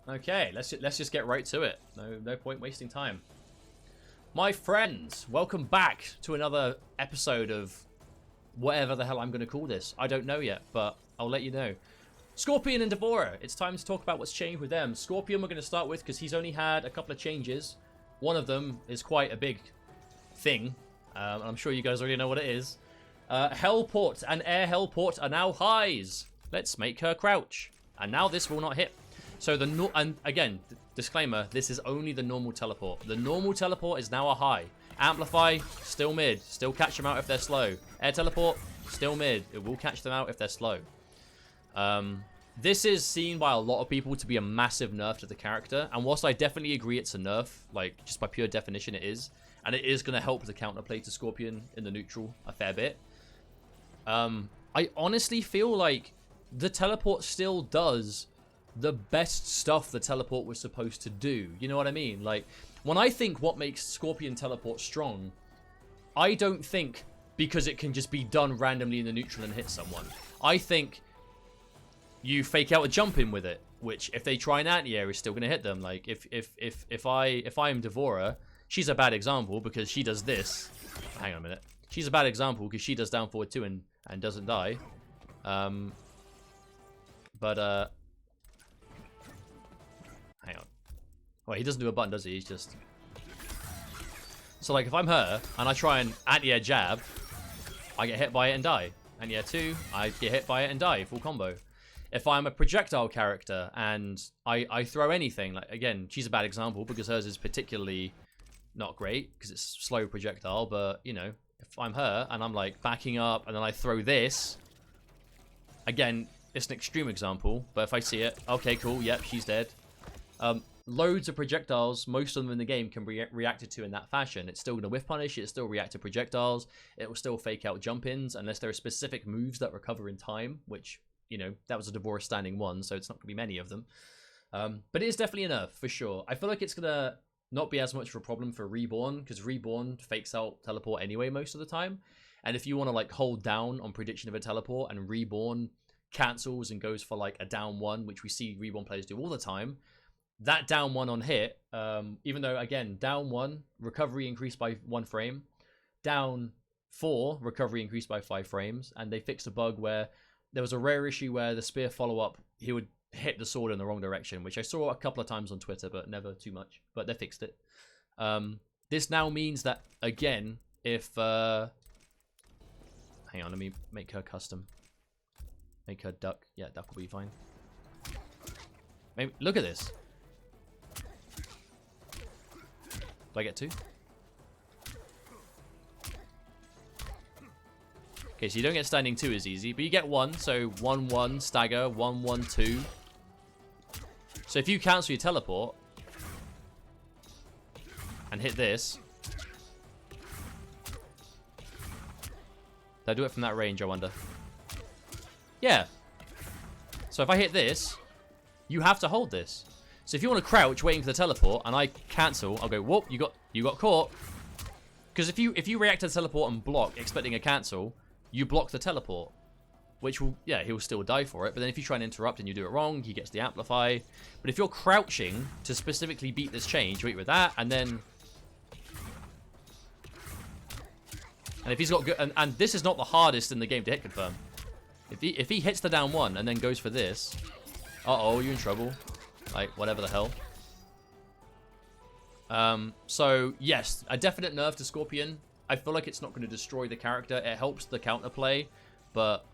Okay, let's just get right to it. No point wasting time. My friends, welcome back to another episode of whatever the hell I'm going to call this. I don't know yet, but I'll let you know. Scorpion and Devorah. It's time to talk about what's changed with them. Scorpion we're going to start with because he's only had a couple of changes. One of them is quite a big thing. I'm sure you guys already know what it is. Hellport and Air Hellport are now highs. Let's make her crouch. And now this will not hit. So and again, disclaimer, this is only the normal teleport. The normal teleport is now a high. Amplify, still mid. Still catch them out if they're slow. Air teleport, still mid. It will catch them out if they're slow. This is seen by a lot of people to be a massive nerf to the character. And whilst I definitely agree it's a nerf, like just by pure definition it is. And it is going to help the counterplay to Scorpion in the neutral a fair bit. I honestly feel like the teleport still does the best stuff the teleport was supposed to do. You know what I mean? Like, when I think what makes Scorpion teleport strong, I don't think because it can just be done randomly in the neutral and hit someone. I think you fake out a jump in with it, which if they try an anti-air is still going to hit them. Like, if I'm Devorah, she's a bad example because she does this. Hang on a minute. She's a bad example because she does down forward 2 and doesn't die. Hang on. Wait, he doesn't do a button, does he? He's just... So, like, if I'm her, and I try and anti-air jab, I get hit by it and die. Anti-air 2, I get hit by it and die. Full combo. If I'm a projectile character, and I throw anything, like, again, she's a bad example, because hers is particularly not great, because it's slow projectile, but, you know, if I'm her, and I'm, like, backing up, and then I throw this, again, it's an extreme example, but if I see it, okay, cool, yep, she's dead. Loads of projectiles, most of them in the game can be reacted to in that fashion. It's still going to whiff punish, it's still react to projectiles, it will still fake out jump-ins, unless there are specific moves that recover in time, which, you know, that was a Devorah standing one, so it's not going to be many of them. But it is definitely a nerf, for sure. I feel like it's going to not be as much of a problem for Reborn, because Reborn fakes out teleport anyway most of the time. And if you want to, like, hold down on prediction of a teleport, and Reborn cancels and goes for, like, a down 1, which we see Reborn players do all the time, that down 1 on hit, even though, again, down 1, recovery increased by 1 frame. Down 4, recovery increased by 5 frames. And they fixed a bug where there was a rare issue where the spear follow-up, he would hit the sword in the wrong direction, which I saw a couple of times on Twitter, but never too much. But they fixed it. This now means that, again, if... hang on, let me make her custom. Make her duck. Yeah, duck will be fine. Maybe, look at this. Do I get 2? Okay, so you don't get standing 2 as easy, but you get 1. So 1-1, stagger, 1-1-2. So if you cancel your teleport and hit this, did I do it from that range, I wonder? Yeah. So if I hit this, you have to hold this. So if you want to crouch waiting for the teleport and I cancel, I'll go, whoop, you got caught. Because if you react to the teleport and block expecting a cancel, you block the teleport. Which will, yeah, he'll still die for it. But then if you try and interrupt and you do it wrong, he gets the amplify. But if you're crouching to specifically beat this change, wait with that, and then... And if he's got good... And this is not the hardest in the game to hit confirm. If he hits the down 1 and then goes for this... Uh-oh, you're in trouble. Like, whatever the hell. So, yes, a definite nerf to Scorpion. I feel like it's not going to destroy the character. It helps the counterplay, but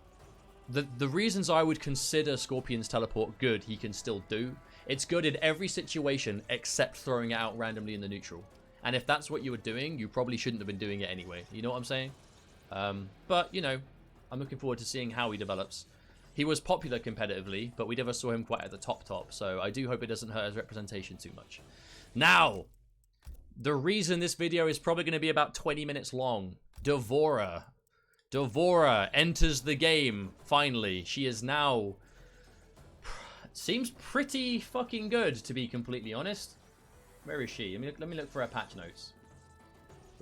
the reasons I would consider Scorpion's teleport good, he can still do. It's good in every situation except throwing it out randomly in the neutral. And if that's what you were doing, you probably shouldn't have been doing it anyway. You know what I'm saying? But, you know, I'm looking forward to seeing how he develops. He was popular competitively, but we never saw him quite at the top, so I do hope it doesn't hurt his representation too much. Now, the reason this video is probably going to be about 20 minutes long, Devorah. Devorah enters the game, finally. She is now... Seems pretty fucking good, to be completely honest. Where is she? Let me look for her patch notes.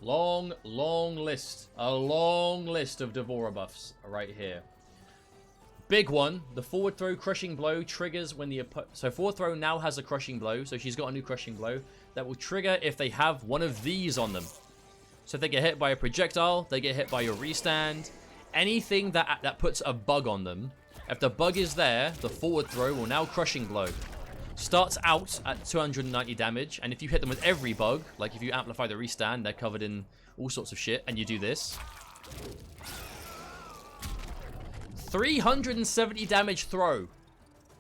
Long list. A long list of Devorah buffs right here. big one. The forward throw crushing blow triggers when the so forward throw now has a crushing blow. So she's got a new crushing blow that will trigger if they have one of these on them. So if they get hit by a projectile, they get hit by your restand. Anything that puts a bug on them. If the bug is there, the forward throw will now crushing blow. Starts out at 290 damage, and if you hit them with every bug, like if you amplify the restand, they're covered in all sorts of shit, and you do this. 370 damage throw.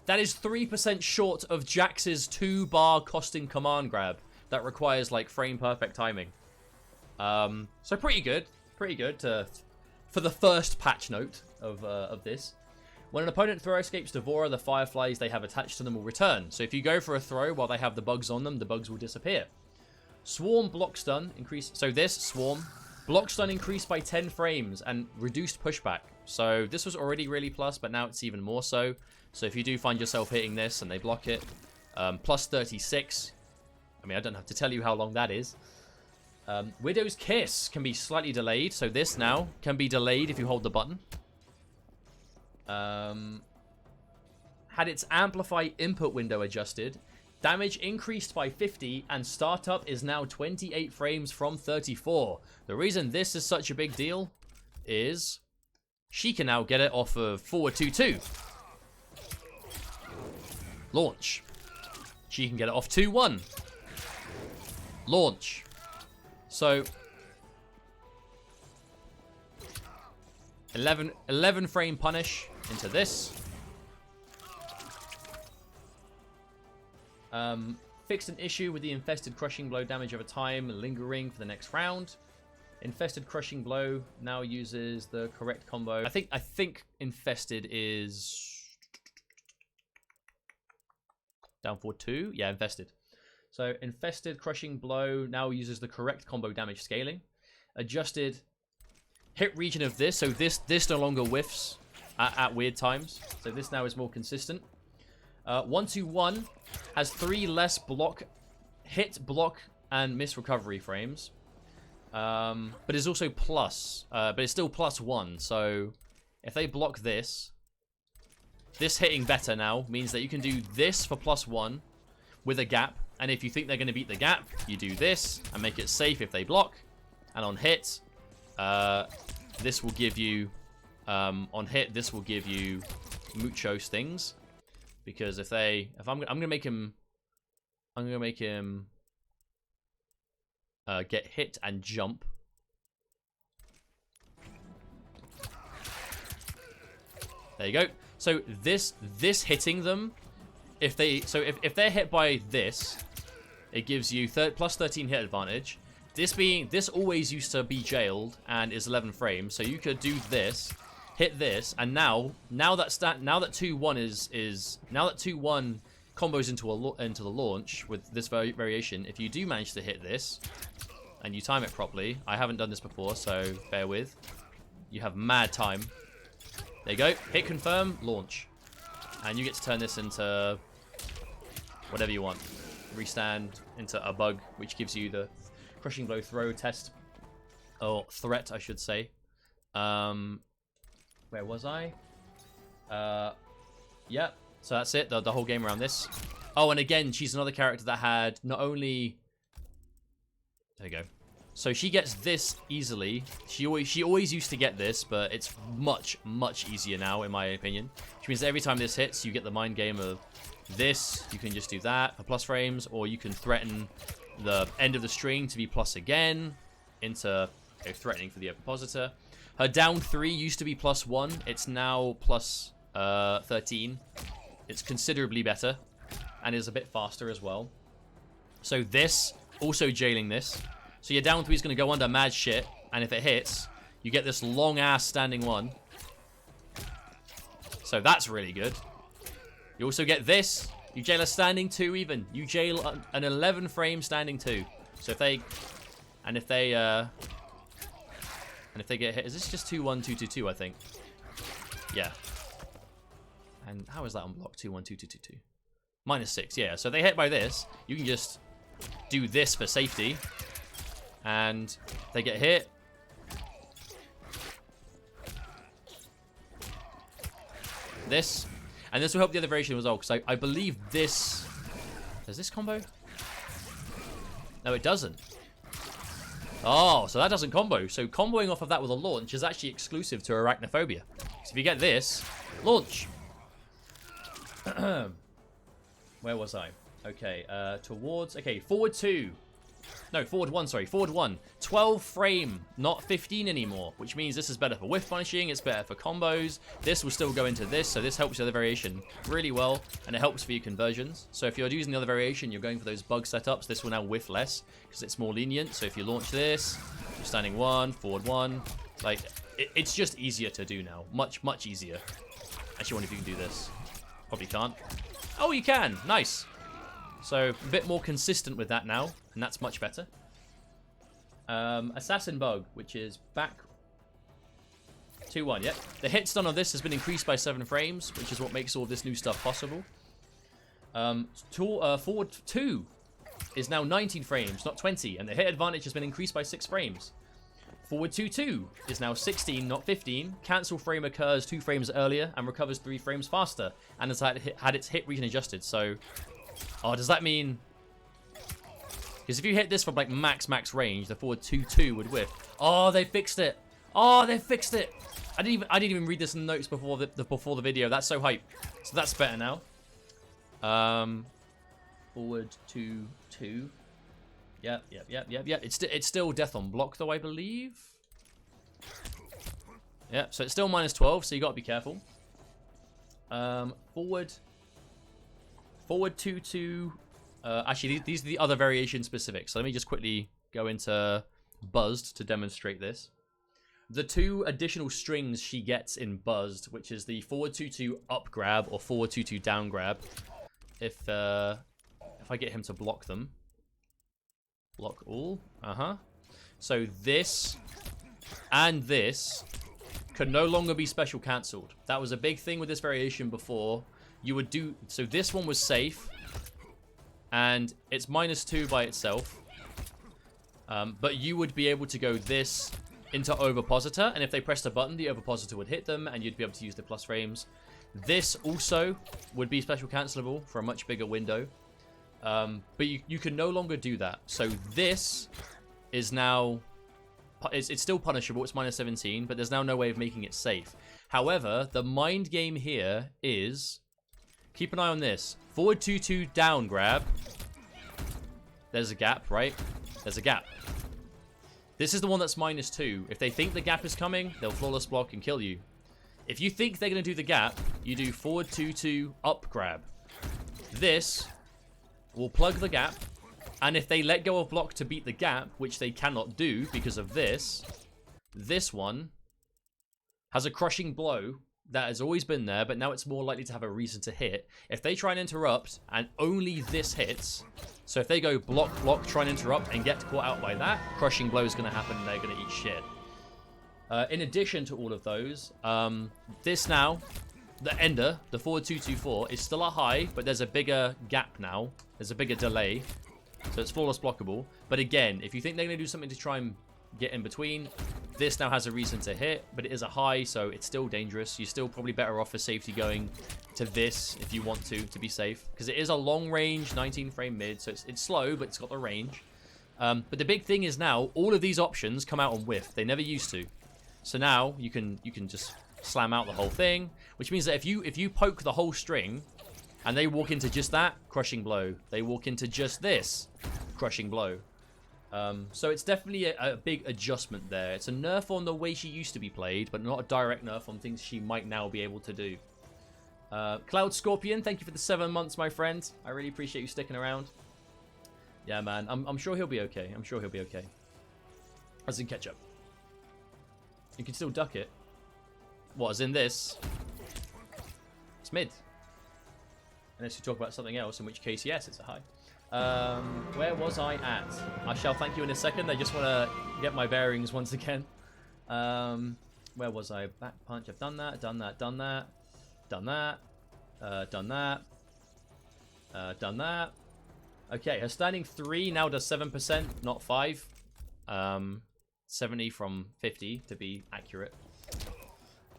That is 3% short of Jax's 2-bar costing command grab that requires like frame perfect timing. So pretty good for the first patch note of this. When an opponent throw escapes Devorah, the fireflies they have attached to them will return. So if you go for a throw while they have the bugs on them, the bugs will disappear. Swarm block stun increase. So this swarm block stun increased by 10 frames and reduced pushback. So this was already really plus, but now it's even more so. So if you do find yourself hitting this and they block it, plus 36. I mean, I don't have to tell you how long that is. Widow's Kiss can be slightly delayed. So this now can be delayed if you hold the button. Had its amplify input window adjusted, damage increased by 50, and startup is now 28 frames from 34. The reason this is such a big deal is she can now get it off of forward 2-2. Launch. She can get it off 2-1. Launch. So 11 frame punish into this. Fixed an issue with the infested crushing blow damage over time, lingering for the next round. Infested crushing blow now uses the correct combo. I think infested is down for 2. Yeah, infested. So infested crushing blow now uses the correct combo damage scaling. Adjusted hit region of this, so this no longer whiffs at weird times. So this now is more consistent. 1-2-1 has 3 less hit, block, and miss recovery frames. But is also plus. But it's still +1. So if they block this hitting better now means that you can do this for +1 with a gap. And if you think they're going to beat the gap, you do this and make it safe if they block. And on hit, this will give you on hit. This will give you mucho stings, because I'm gonna make him get hit and jump. There you go. So this hitting them, if they're hit by this, it gives you plus 13 hit advantage. This always used to be jailed and is 11 frames, so you could do this, hit this, and now that 2-1 combos into the launch with this variation. If you do manage to hit this and you time it properly, I haven't done this before, so bear with. You have mad time. There you go. Hit confirm, launch, and you get to turn this into whatever you want. Restand into a bug, which gives you the crushing blow throw test, or threat, I should say. Where was I? Yeah. So that's it. The whole game around this. Oh, and again, she's another character that had not only. There you go. So she gets this easily. She always used to get this, but it's much easier now, in my opinion. Which means that every time this hits, you get the mind game of this. You can just do that for plus frames, or you can threaten the end of the string to be plus again into threatening for the oppositor. Her down 3 used to be +1. It's now plus 13. It's considerably better and is a bit faster as well. So this, also jailing this. So your down 3 is going to go under mad shit, and if it hits, you get this long ass standing 1. So that's really good. You also get this. You jail a standing 2 even. You jail an 11 frame standing 2. So if they get hit, is this just 2-1, 2-2-2, I think? Yeah. And how is that on block? 2-1, 2-2-2-2. -6, yeah. So if they hit by this, you can just do this for safety. And they get hit. this. And this will help the other variation as well, because I believe this... Does this combo? No, it doesn't. Oh, so that doesn't combo. So comboing off of that with a launch is actually exclusive to Arachnophobia. So if you get this, launch. Where was I? Okay, towards... Okay, forward 2. No, forward 1, sorry. Forward 1. 12 frame, not 15 anymore, which means this is better for whiff punishing, it's better for combos. This will still go into this, so this helps the other variation really well, and it helps for your conversions. So if you're using the other variation, you're going for those bug setups, this will now whiff less, because it's more lenient. So if you launch this, you're standing 1, forward 1, like, it's just easier to do now. Much, much easier. Actually, I wonder if you can do this. Probably can't. Oh, you can! Nice! So, a bit more consistent with that now, and that's much better. Assassin Bug, which is back 2-1, yep. The hit stun of this has been increased by 7 frames, which is what makes all this new stuff possible. Forward 2 is now 19 frames, not 20, and the hit advantage has been increased by 6 frames. Forward 2-2 is now 16, not 15. Cancel frame occurs 2 frames earlier and recovers 3 frames faster, and has had its hit region adjusted, so... Oh, does that mean... Because if you hit this from like max range, the forward 2-2 would whiff. Oh, they fixed it. Oh, they fixed it. I didn't even read this in the notes before the video. That's so hype. So that's better now. Forward 2-2. Yep. It's still death on block though, I believe. Yep. So it's still -12. So you got to be careful. Forward 2-2. Actually, these are the other variation specifics. So let me just quickly go into Buzzed to demonstrate this. The 2 additional strings she gets in Buzzed, which is the forward 2-2 up grab or forward 2-2 down grab. If I get him to block them. Block all. So this and this can no longer be special cancelled. That was a big thing with this variation before. You would do... So this one was safe. And it's -2 by itself. But you would be able to go this into Ovipositor. And if they pressed a button, the Ovipositor would hit them. And you'd be able to use the plus frames. This also would be special cancelable for a much bigger window. But you can no longer do that. So this is now... It's still punishable. It's -17. But there's now no way of making it safe. However, the mind game here is... Keep an eye on this. Forward 2-2 down grab. There's a gap, right? There's a gap. This is the one that's -2. If they think the gap is coming, they'll flawless block and kill you. If you think they're going to do the gap, you do forward 2-2 up grab. This will plug the gap. And if they let go of block to beat the gap, which they cannot do because of this one has a crushing blow that has always been there, but now it's more likely to have a reason to hit. If they try and interrupt, and only this hits, so if they go block, try and interrupt, and get caught out by that, crushing blow is going to happen, and they're going to eat shit. In addition to all of those, this now, the Ender, the forward 2-2-4, is still a high, but there's a bigger gap now. There's a bigger delay, so it's flawless blockable. But again, if you think they're going to do something to try and get in between, this now has a reason to hit, but it is a high, so it's still dangerous. You're still probably better off for safety going to this if you want to be safe, because it is a long range 19 frame mid, so it's slow, but it's got the range. But the big thing is now all of these options come out on whiff. They never used to. So now you can just slam out the whole thing, which means that if you poke the whole string and they walk into just that, crushing blow. They walk into just this, crushing blow. So it's definitely a big adjustment there. It's a nerf on the way she used to be played, but not a direct nerf on things she might now be able to do. Cloud Scorpion, thank you for the 7 months, my friend. I really appreciate you sticking around. Yeah, man, I'm sure he'll be okay. I'm sure he'll be okay. As in ketchup. You can still duck it. What, as in this? It's mid. Unless you talk about something else, in which case, yes, it's a high. Where was I at? I shall thank you in a second. I just want to get my bearings once again. Where was I? Back punch. I've done that. Done that. Done that. Done that. Done that. Done that. Okay, her standing 3 now does 7%, not 5. 70 from 50 to be accurate.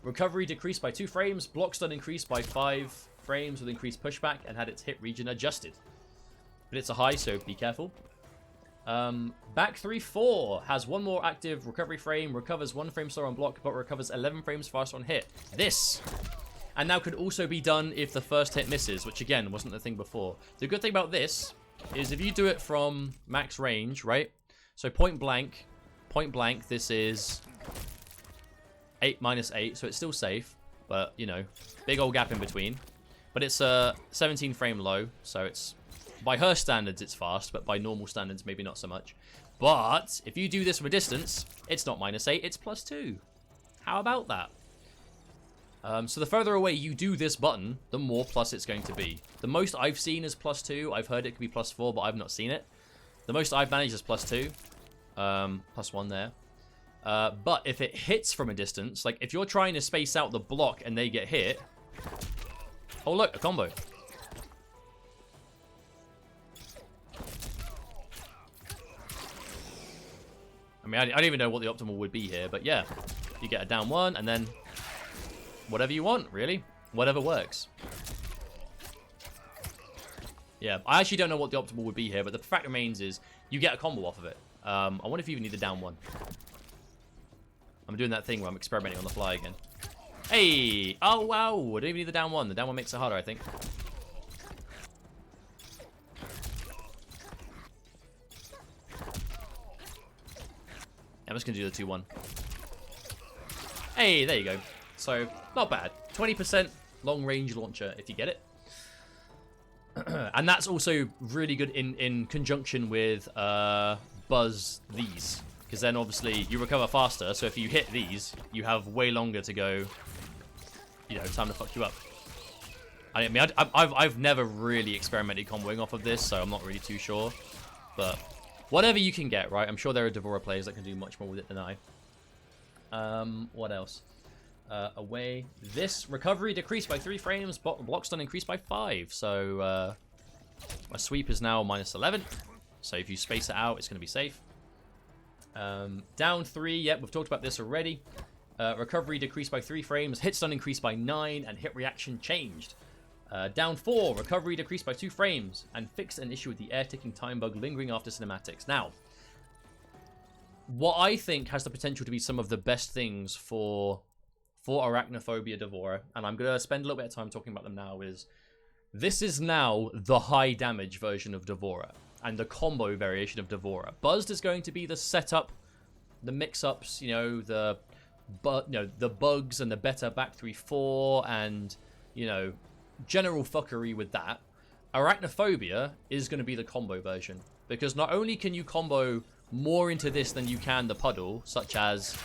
Recovery decreased by 2 frames. Block stun increased by 5 frames with increased pushback and had its hit region adjusted. But it's a high, so be careful. Back 3-4 has 1 more active recovery frame, recovers 1 frame slower on block, but recovers 11 frames faster on hit. This! And now could also be done if the first hit misses, which again, wasn't the thing before. The good thing about this is if you do it from max range, right? So point blank, this is 8 minus 8, so it's still safe, but, you know, big old gap in between. But it's a 17 frame low, so it's, by her standards, it's fast, but by normal standards, maybe not so much. But if you do this from a distance, it's not minus 8, it's plus 2. How about that? So the further away you do this button, the more plus it's going to be. The most I've seen is plus 2. I've heard it could be plus 4, but I've not seen it. The most I've managed is plus 2. Plus 1 there. But if it hits from a distance, like if you're trying to space out the block and they get hit... Oh look, a combo. I mean, I don't even know what the optimal would be here, but yeah. You get a down 1 and then... whatever you want, really. Whatever works. Yeah, I actually don't know what the optimal would be here, but the fact remains is you get a combo off of it. I wonder if you even need the down 1. I'm doing that thing where I'm experimenting on the fly again. Hey! Oh, wow! I don't even need the down 1. The down 1 makes it harder, I think. I'm just going to do the 2-1. Hey, there you go. So, not bad. 20% long-range launcher if you get it. And that's also really good in conjunction with Buzz these. Because then, obviously, you recover faster. So if you hit these, you have way longer to go, you know, time to fuck you up. I mean, I've never really experimented comboing off of this, so I'm not really too sure. But whatever you can get, right? I'm sure there are Devorah players that can do much more with it than I. What else? Away. This recovery decreased by 3 frames, block stun increased by 5. So my sweep is now minus 11. So if you space it out, it's going to be safe. Down 3, yep, we've talked about this already. Recovery decreased by 3 frames, hit stun increased by 9, and hit reaction changed. Down 4, recovery decreased by 2 frames, and fixed an issue with the air ticking time bug lingering after cinematics. Now, what I think has the potential to be some of the best things for Arachnophobia Devorah, and I'm going to spend a little bit of time talking about them now, is this is now the high damage version of Devorah, and the combo variation of Devorah. Buzzed is going to be the setup, the mix-ups, you know, the bugs and the better back 3-4, and, you know, general fuckery with that. Arachnophobia is going to be the combo version, because not only can you combo more into this than you can the puddle, such as,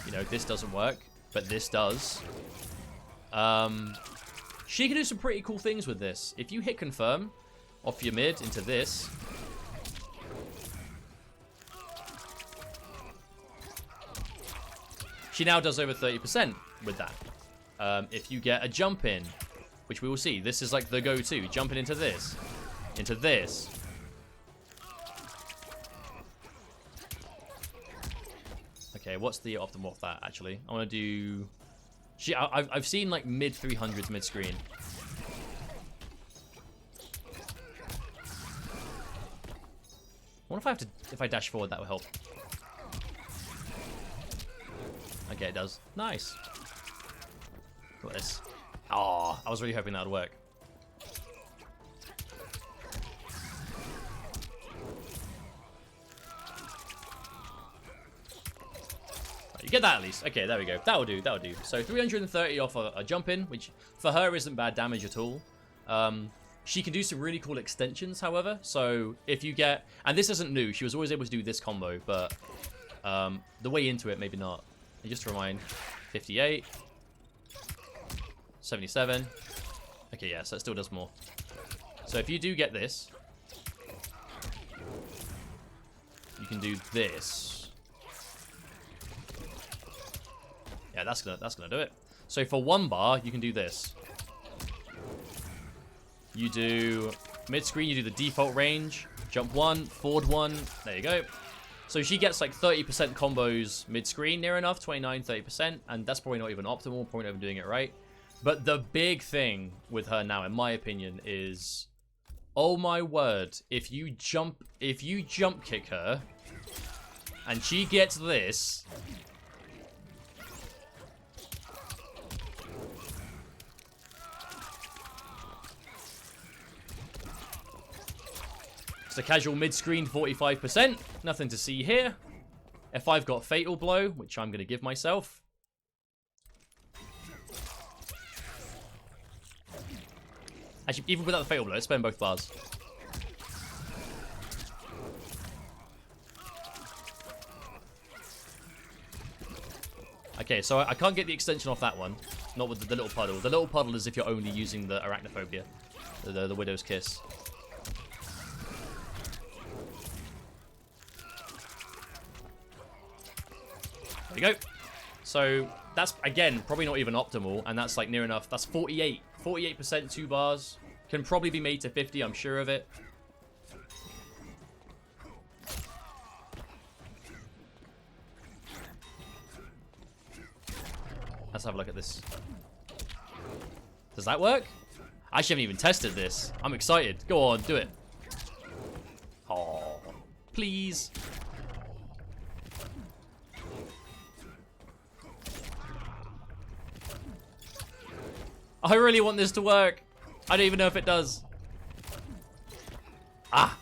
you know, this doesn't work, but this does. She can do some pretty cool things with this. If you hit confirm off your mid into this, she now does over 30% with that. If you get a jump in, which we will see, this is like the go-to. Jumping into this. Into this. Okay, what's the optimal of that, actually? I want to do... I've seen, like, mid-300s mid-screen. I wonder if I dash forward, that will help. Okay, it does. Nice. Look at this. Oh, I was really hoping that would work. You get that at least. Okay, there we go. That'll do, that'll do. So 330 off a jump in, which for her isn't bad damage at all. She can do some really cool extensions, however. So if you get... And this isn't new. She was always able to do this combo, but the way into it, maybe not. And just to remind, 58. 77. Okay, yeah, so it still does more. So if you do get this, you can do this. Yeah, that's gonna do it. So for 1 bar, you can do this. You do mid-screen, you do the default range, jump 1, forward 1, there you go. So she gets like 30% combos mid-screen, near enough, 29, 30%, and that's probably not even optimal, probably not even doing it right. But the big thing with her now, in my opinion, is, oh my word, if you jump kick her, and she gets this, it's a casual mid-screen 45%. Nothing to see here. If I've got Fatal Blow, which I'm going to give myself. Actually, even without the Fatal Blow, let's spend both bars. Okay, so I can't get the extension off that one. Not with the little puddle. The little puddle is if you're only using the Arachnophobia. The Widow's Kiss. There we go. So that's, again, probably not even optimal, and that's like near enough. That's 48. 48%, 2 bars. Can probably be made to 50, I'm sure of it. Let's have a look at this. Does that work? I actually haven't even tested this. I'm excited. Go on, do it. Oh, please. I really want this to work. I don't even know if it does. Ah.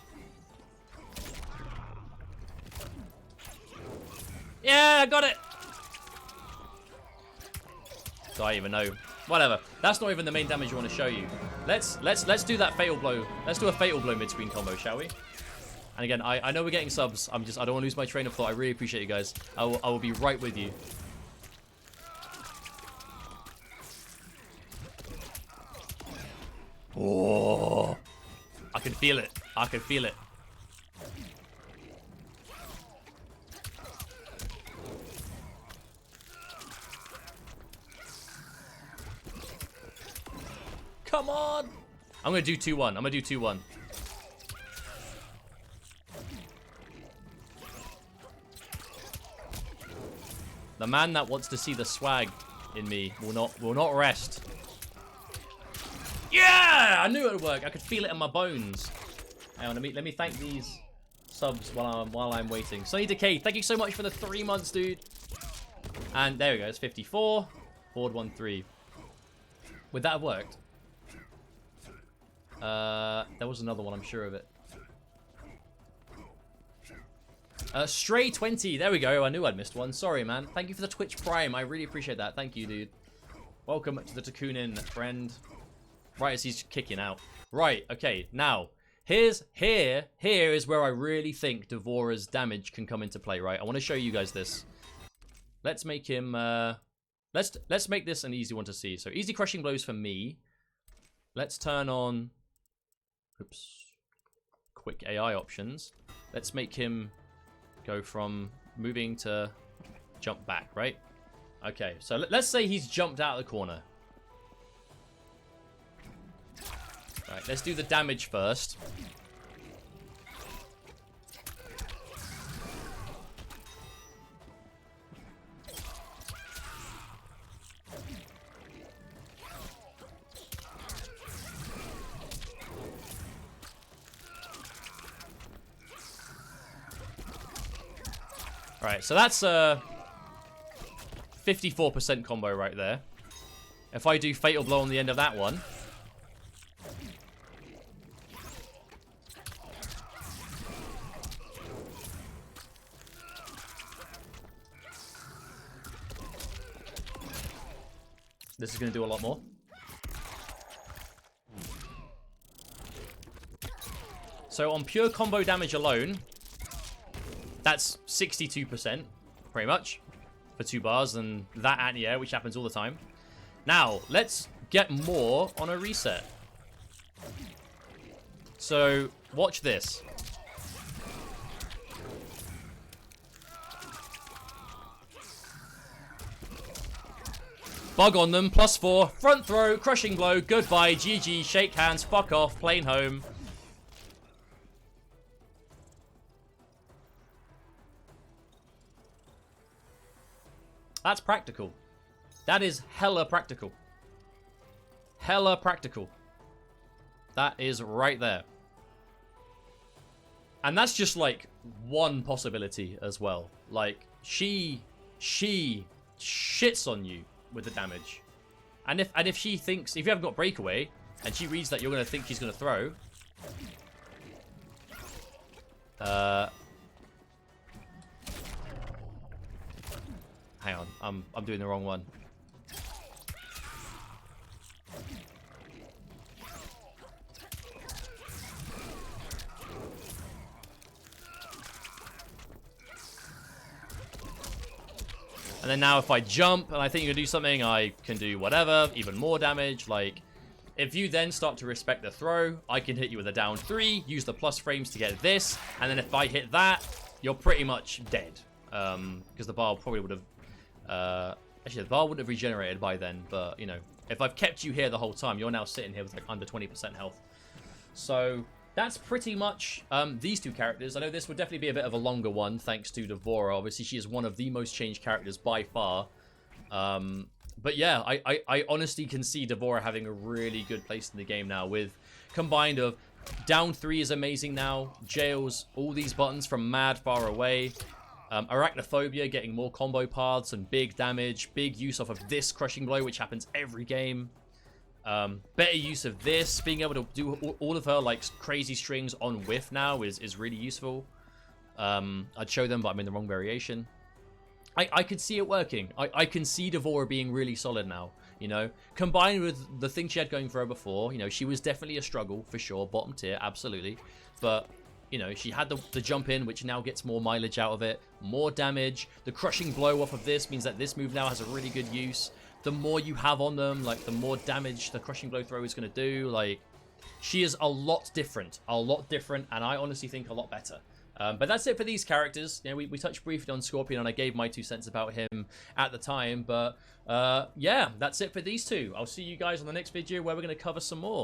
Yeah, I got it. Do I even know? Whatever. That's not even the main damage I want to show you. Let's do that Fatal Blow. Let's do a Fatal Blow mid-screen combo, shall we? And again, I know we're getting subs. I don't want to lose my train of thought. I really appreciate you guys. I will be right with you. Oh, I can feel it. I can feel it. Come on. I'm going to do 2-1. I'm going to do 2-1. The man that wants to see the swag in me will not rest. Yeah! I knew it would work. I could feel it in my bones. Hang on, let me thank these subs while I'm waiting. Sunny Decay, thank you so much for the 3 months, dude. And there we go. It's 54. Forward 1-3. Would that have worked? There was another one, I'm sure of it. Stray 20. There we go. I knew I'd missed one. Sorry, man. Thank you for the Twitch Prime. I really appreciate that. Thank you, dude. Welcome to the Takunin, friend. Right as he's kicking out. Right, okay, now, here is where I really think Devorah's damage can come into play, right? I want to show you guys this. Let's make him, let's make this an easy one to see. So, easy crushing blows for me. Let's turn on, oops, quick AI options. Let's make him go from moving to jump back, right? Okay, so let's say he's jumped out of the corner. Alright, let's do the damage first. Alright, so that's a 54% combo right there. If I do Fatal Blow on the end of that one, this is going to do a lot more. So on pure combo damage alone, that's 62%, pretty much, for 2 bars, and that anti-air, which happens all the time. Now, let's get more on a reset. So, watch this. Bug on them, +4, front throw, crushing blow, goodbye, GG, shake hands, fuck off, plane home. That's practical. That is hella practical. Hella practical. That is right there. And that's just like one possibility as well. Like she shits on you with the damage. And if she thinks, if you haven't got breakaway and she reads that you're gonna think she's gonna throw, hang on, I'm doing the wrong one. And then now if I jump and I think you're gonna do something, I can do whatever, even more damage. Like, if you then start to respect the throw, I can hit you with a down 3, use the plus frames to get this, and then if I hit that, you're pretty much dead. Because the bar probably would have... actually, the bar wouldn't have regenerated by then, but, you know, if I've kept you here the whole time, you're now sitting here with, like, under 20% health. So, that's pretty much these two characters. I know this would definitely be a bit of a longer one, thanks to Devorah. Obviously, she is one of the most changed characters by far. But yeah, I honestly can see Devorah having a really good place in the game now, with combined of down 3 is amazing now, jails, all these buttons from mad far away, arachnophobia, getting more combo paths and big damage, big use off of this crushing blow, which happens every game. Better use of this, being able to do all of her like crazy strings on whiff now is really useful. I'd show them, but I'm in the wrong variation. I could see it working. I can see Devorah being really solid now, you know. Combined with the thing she had going for her before, you know, she was definitely a struggle, for sure. Bottom tier, absolutely. But, you know, she had the jump in, which now gets more mileage out of it. More damage. The crushing blow off of this means that this move now has a really good use. The more you have on them, like, the more damage the crushing blow throw is going to do. Like, she is a lot different. And I honestly think a lot better. But that's it for these characters. You know, we touched briefly on Scorpion, and I gave my 2 cents about him at the time. But yeah, that's it for these two. I'll see you guys on the next video where we're going to cover some more.